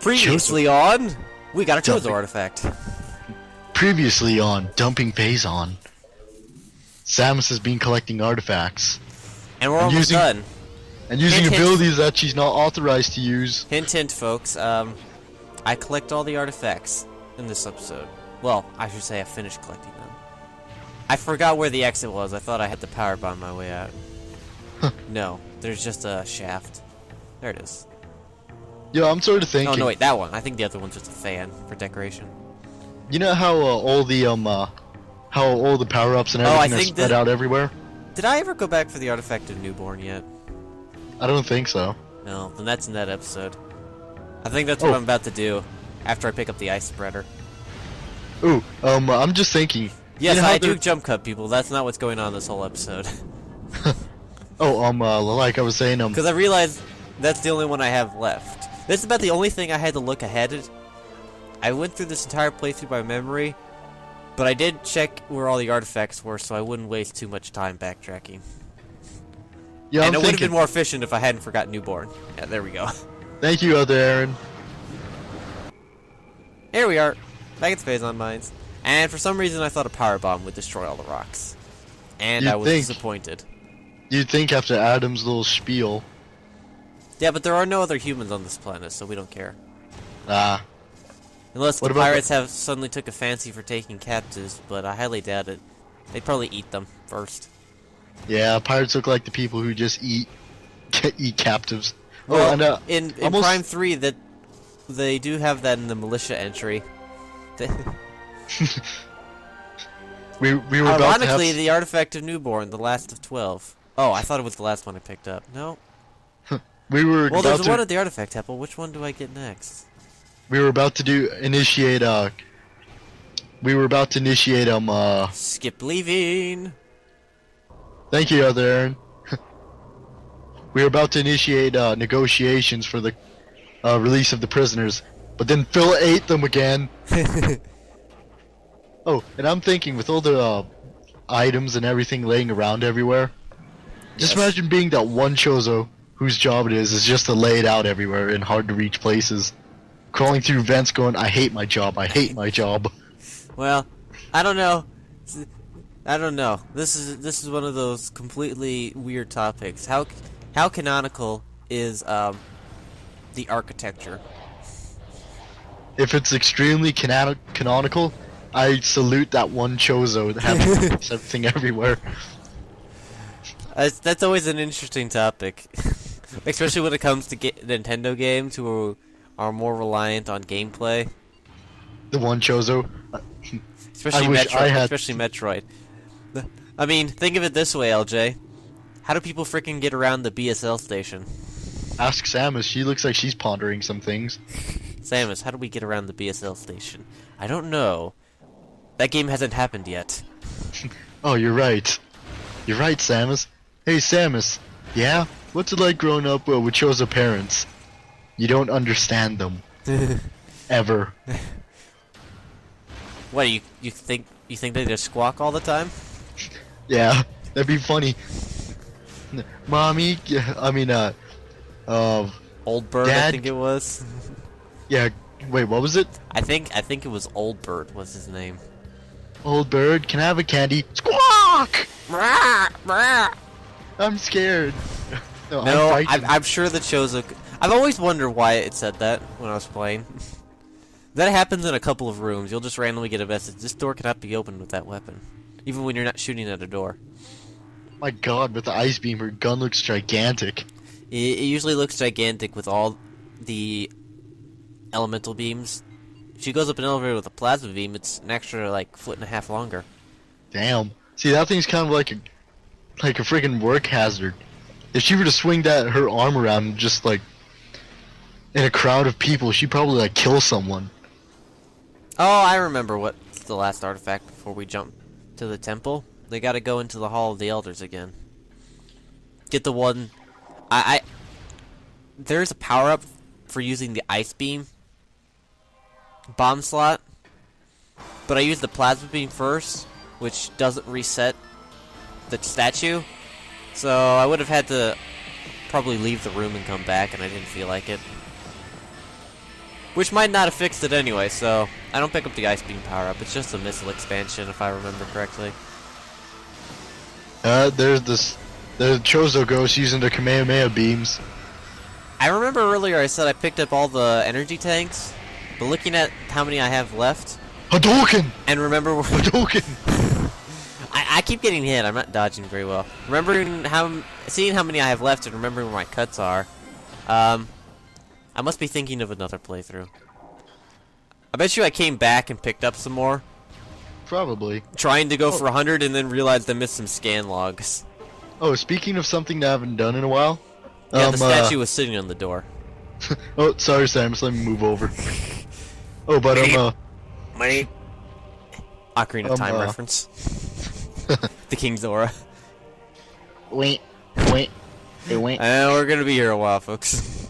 Previously on, we got a Chozo artifact. Previously on Dumping Phazon, Samus has been collecting artifacts. And we're almost done. And using Hint, abilities that she's not authorized to use. Hint, hint, folks. I collect all the artifacts in this episode. Well, I should say I finished collecting them. I forgot where the exit was. I thought I had the power bomb my way out. No, there's just a shaft. There it is. Yeah, I'm sort of thinking. Oh no, wait, that one. I think the other one's just a fan for decoration. You know how all the power-ups and everything are spread out everywhere? Did I ever go back for the artifact of Newborn yet? I don't think so. No, then that's in that episode. I think that's what I'm about to do after I pick up the ice spreader. Ooh, I'm just thinking. Yes, I do jump cut people. That's not what's going on this whole episode. Like I was saying, because I realized that's the only one I have left. This is about the only thing I had to look ahead at. I went through this entire playthrough by memory, but I did check where all the artifacts were, so I wouldn't waste too much time backtracking. Yeah, and it would have been more efficient if I hadn't forgotten Newborn. Yeah, there we go. Thank you, other Aaron. Here we are, back at Phazon Mines. And for some reason I thought a power bomb would destroy all the rocks. And I was disappointed. You'd think after Adam's little spiel. Yeah, but there are no other humans on this planet, so we don't care. Unless the pirates have suddenly took a fancy for taking captives, but I highly doubt it. They'd probably eat them first. Yeah, pirates look like the people who just eat captives. Well, in Prime 3, that they do have that in the militia entry. we were Ironically, about to have... the artifact of Newborn, the last of 12. Oh, I thought it was the last one I picked up. No. Well, there's one at the artifact temple. Which one do I get next? We were about to initiate Skip leaving. Thank you, other Aaron. We were about to initiate negotiations for the release of the prisoners, but then Phil ate them again. Oh, and I'm thinking with all the items and everything laying around everywhere, just imagine being that one Chozo whose job it is just to lay it out everywhere in hard to reach places, crawling through vents going, I hate my job, I hate my job. Well, I don't know. This is one of those completely weird topics. How canonical is the architecture? If it's extremely canonical, I salute that one Chozo that has everything everywhere. That's always an interesting topic, especially when it comes to Nintendo games who are more reliant on gameplay. The one Chozo. Especially Metroid. I mean, think of it this way, LJ. How do people freaking get around the BSL station? Ask Samus. She looks like she's pondering some things. Samus, how do we get around the BSL station? I don't know. That game hasn't happened yet. Oh, you're right. You're right, Samus. Hey, Samus. Yeah? What's it like growing up with Chozo parents? You don't understand them. Ever. What, you think they just squawk all the time? Yeah, that'd be funny. Mommy, Old Bird, Dad, I think it was. Yeah, wait, what was it? I think it was Old Bird was his name. Old Bird, can I have a candy? Squawk! I'm scared. No, I'm sure the Chozo... I've always wondered why it said that when I was playing. That happens in a couple of rooms. You'll just randomly get a message. This door cannot be opened with that weapon. Even when you're not shooting at a door. My god, with the ice beam, her gun looks gigantic. It usually looks gigantic with all the elemental beams. If she goes up an elevator with a plasma beam, it's an extra, like, 1.5 foot longer. Damn. See, that thing's kind of like a freaking work hazard. If she were to swing her arm around just, like, in a crowd of people, she'd probably, like, kill someone. Oh, I remember what's the last artifact before we jump to the temple. They gotta go into the Hall of the Elders again. Get the one... There's a power-up for using the ice beam bomb slot, but I used the plasma beam first, which doesn't reset the statue, so I would have had to probably leave the room and come back, and I didn't feel like it. Which might not have fixed it anyway, so I don't pick up the Ice Beam power-up. It's just a missile expansion, if I remember correctly. There's the Chozo Ghost using the Kamehameha beams. I remember earlier I said I picked up all the energy tanks, but looking at how many I have left... Hadouken! And remember... Hadouken! I keep getting hit, I'm not dodging very well. Seeing how many I have left and remembering where my cuts are, I must be thinking of another playthrough. I bet you I came back and picked up some more. Probably. Trying to go for 100 and then realized I missed some scan logs. Oh, speaking of something that I haven't done in a while. Yeah, the statue was sitting on the door. Oh, sorry, Samus, let me move over. Oh, but Money. Ocarina of Time reference. The King's Aura. Wait. And we're gonna be here a while, folks.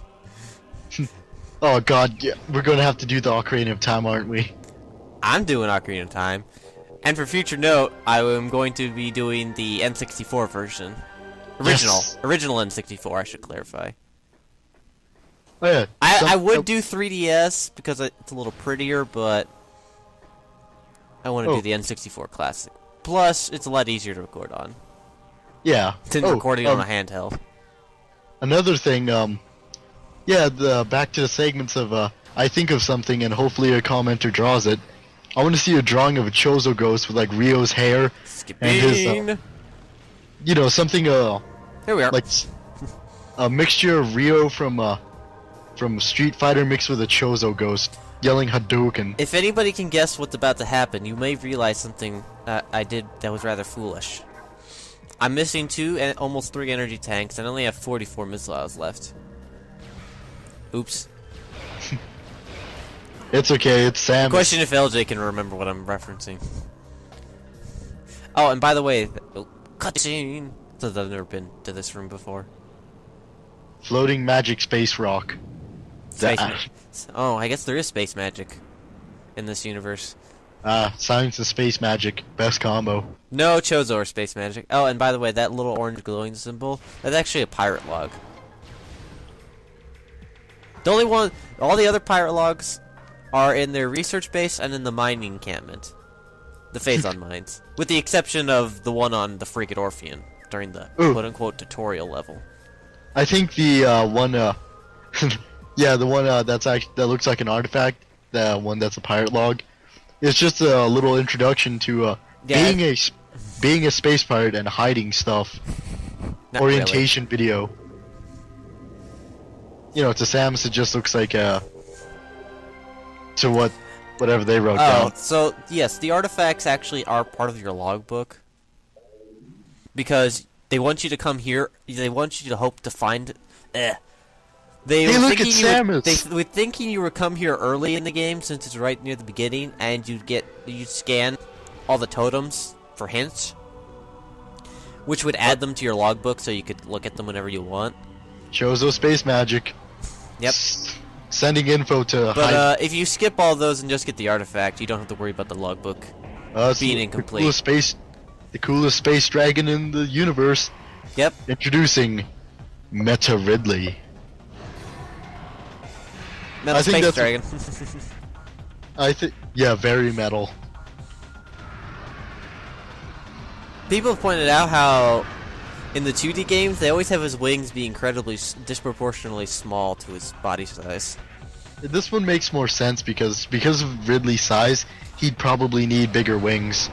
Oh god, yeah, we're gonna have to do the Ocarina of Time, aren't we? I'm doing Ocarina of Time. And for future note, I am going to be doing the N64 version. Original N64, I should clarify. Oh yeah. I would do 3DS because it's a little prettier, but I want to do the N64 Classic. Plus, it's a lot easier to record on. Yeah. Since recording on a handheld. Another thing, yeah, back to the segments of, I think of something and hopefully a commenter draws it. I want to see a drawing of a Chozo Ghost with, like, Rio's hair. Skipping. And his, you know, something, Here we are. like, a mixture of Rio from Street Fighter mixed with a Chozo Ghost, yelling Hadouken. If anybody can guess what's about to happen, you may realize something I did that was rather foolish. I'm missing 2 and almost 3 energy tanks, and I only have 44 missiles left. Oops. It's okay, it's Samus. Question if LJ can remember what I'm referencing. Oh, and by the way, cutscene. Since I've never been to this room before. Floating magic space rock. Oh, I guess there is space magic in this universe. Science and space magic, best combo. No Chozo or space magic. Oh, and by the way, that little orange glowing symbol, that's actually a pirate log. The only one, all the other pirate logs are in their research base and in the mining encampment. The Phazon mines. With the exception of the one on the Frigate Orpheon during the quote-unquote tutorial level. I think the one, yeah, the one that looks like an artifact, the one that's a pirate log, it's just a little introduction to being a space pirate and hiding stuff. Not orientation video. You know, to Samus it just looks like to whatever they wrote down. So yes, the artifacts actually are part of your logbook. Because they want you to come here, they want you to hope to find They hey, look at Samus! They were thinking you would come here early in the game since it's right near the beginning, and you'd scan all the totems for hints, which would add them to your logbook so you could look at them whenever you want. Chozo space magic. Yep. Sending info to. But if you skip all those and just get the artifact, you don't have to worry about the logbook being incomplete. The coolest space dragon in the universe. Yep. Introducing Meta Ridley. Metal Space Dragon. I think, yeah, very metal. People have pointed out how in the 2D games they always have his wings be incredibly disproportionately small to his body size. This one makes more sense because of Ridley's size, he'd probably need bigger wings.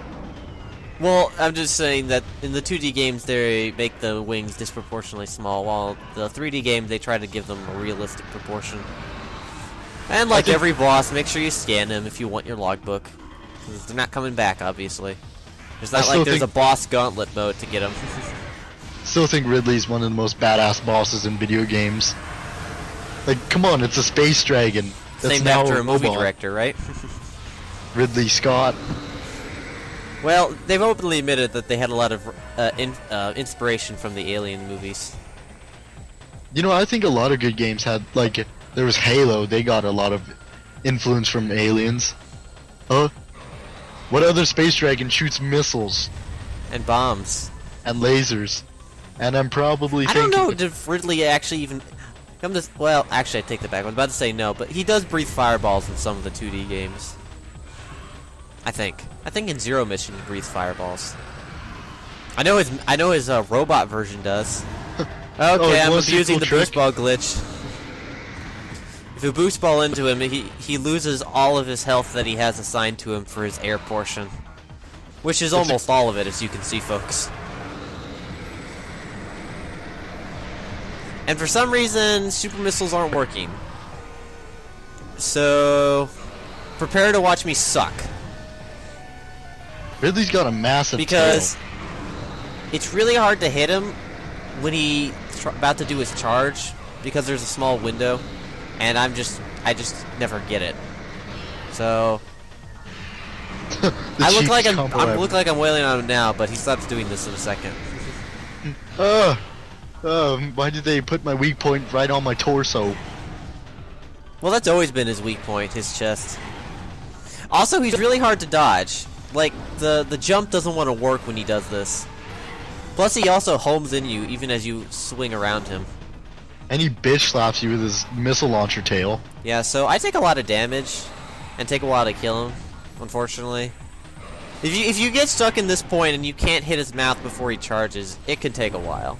Well, I'm just saying that in the 2D games they make the wings disproportionately small, while the 3D games they try to give them a realistic proportion. And like every boss, make sure you scan them if you want your logbook. Because they're not coming back, obviously. It's not like there's a boss gauntlet mode to get them. Still think Ridley's one of the most badass bosses in video games. Like, come on, it's a space dragon. That's named after a movie director, right? Ridley Scott. Well, they've openly admitted that they had a lot of inspiration from the Alien movies. You know, I think a lot of good games had, like, there was Halo, they got a lot of influence from aliens. What other space dragon shoots missiles? And bombs. And lasers. And I'm probably I don't know if Ridley actually even... Well, actually, I take that back. I was about to say no, but he does breathe fireballs in some of the 2D games. I think in Zero Mission he breathes fireballs. I know his robot version does. Okay, I'm abusing the boost ball glitch. If you boost ball into him, he loses all of his health that he has assigned to him for his air portion. Which is almost all of it, as you can see, folks. And for some reason, super missiles aren't working. So, prepare to watch me suck. Ridley's got a massive Because tail. it's really hard to hit him when he's about to do his charge, because there's a small window, and I just never get it. So I look like I'm wailing on him now, but he stops doing this in a second. Why did they put my weak point right on my torso? Well, that's always been his weak point, his chest. Also, he's really hard to dodge. Like, the jump doesn't want to work when he does this. Plus, he also homes in you, even as you swing around him. And he bitch slaps you with his missile launcher tail. Yeah, so I take a lot of damage, and take a while to kill him, unfortunately. If you get stuck in this point and you can't hit his mouth before he charges, it can take a while.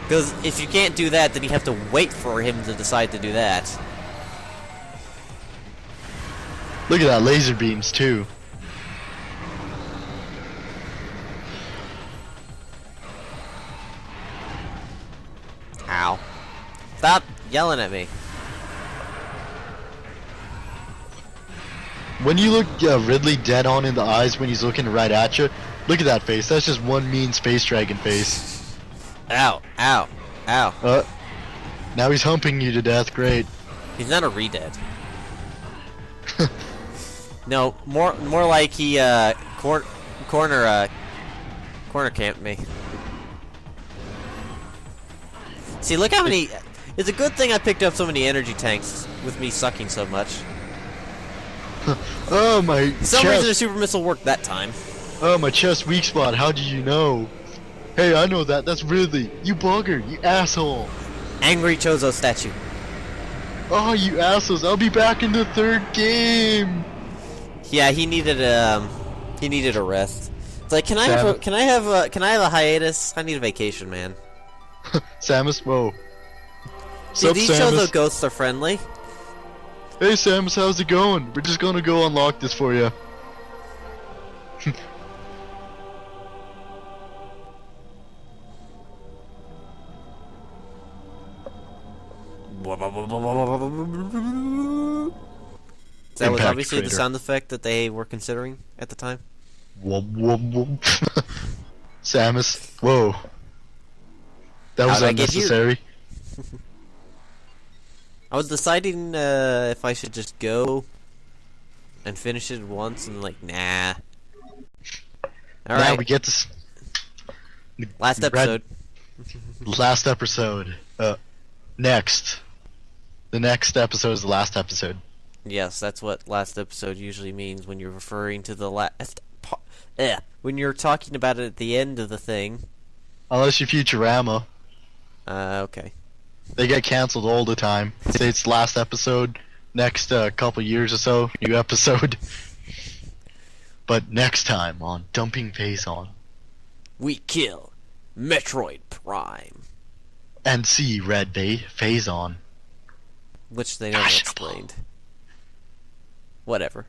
Because if you can't do that, then you have to wait for him to decide to do that. Look at that, laser beams too. Ow. Stop yelling at me. When you look Ridley dead on in the eyes when he's looking right at you, look at that face. That's just one mean space dragon face. Ow, ow, ow. Now he's humping you to death. Great. He's not a re-dead. No, more like he corner camped me. See, look how many. It's a good thing I picked up so many energy tanks with me sucking so much. Oh my. For some reason, a super missile worked that time. Oh, my chest weak spot. How did you know? Hey, I know that. That's Ridley. You bugger. You asshole. Angry Chozo statue. Oh, you assholes. I'll be back in the third game. Yeah, he needed a rest. It's like, can I have a hiatus? I need a vacation, man. Samus, whoa. See, these Chozo ghosts are friendly. Hey, Samus, how's it going? We're just gonna go unlock this for you. That was obviously the sound effect that they were considering at the time. Whoop, whoop, whoop. Samus, whoa. That was unnecessary. I was deciding if I should just go and finish it once, and like, nah. All right. Now we get this. Last episode. Last episode. Next. The next episode is the last episode. Yes, that's what last episode usually means when you're referring to the last. When you're talking about it at the end of the thing. Unless you're Futurama. Okay. They get canceled all the time. Say it's last episode, next couple years or so, new episode. But next time on Dumping Phase On, we kill Metroid Prime. And see Red Bay Phase On. Which they never explained. Whatever.